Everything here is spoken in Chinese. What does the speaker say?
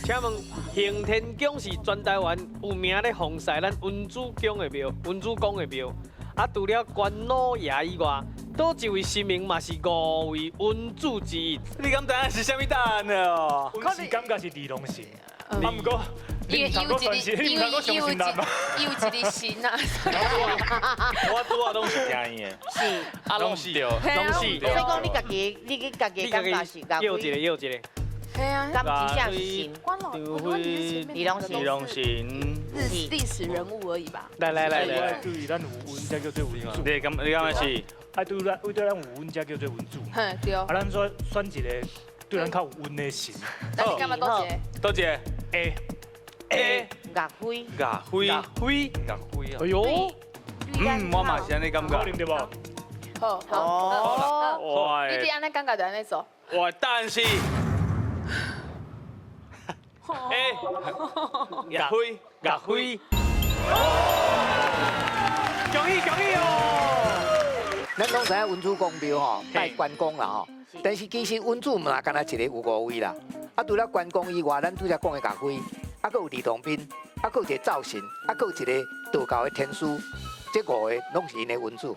请问行天宫是全台湾有名咧奉祀咱文主宫的庙，文主公的庙。啊，除了关老爷以外，倒一位神明嘛是5位文主之一。你敢知影是啥物答案哦？阮是感觉是李龙神，嗯啊，毋过你唔通讲算是，你唔通讲上神难嘛？伊有一个神啊，我拄啊拢是听伊的，是，啊，拢是对。拢是。所以讲你家己，你家己感觉是家叫一个，叫一个。系啊，感真正是神。关老，我问你是前面李龙李龙神，历史人物而已吧？来，对于咱有文才叫做文主，你敢是？啊，对咱有文才叫做文主。哼，对哦啊，。咱选一个对咱较有文的神。那你干嘛多些？多一个 A，岳飞，牙灰，牙灰。牙灰啊！哎呦，我嘛是安尼感觉。可能对不？好，好，哦，哇你这样那尴尬的那首。我答案是 A，牙灰，牙灰。恭喜哦！咱拢知影文主公庙吼，拜关公啦吼。但是其实文主嘛，干那一个有5位啦。啊，除了关公以外，咱拄则讲的岳飞，啊，佫有李同斌，啊，佫有一个赵信，啊，佫有一个道教的天师，这5个拢是因的文主。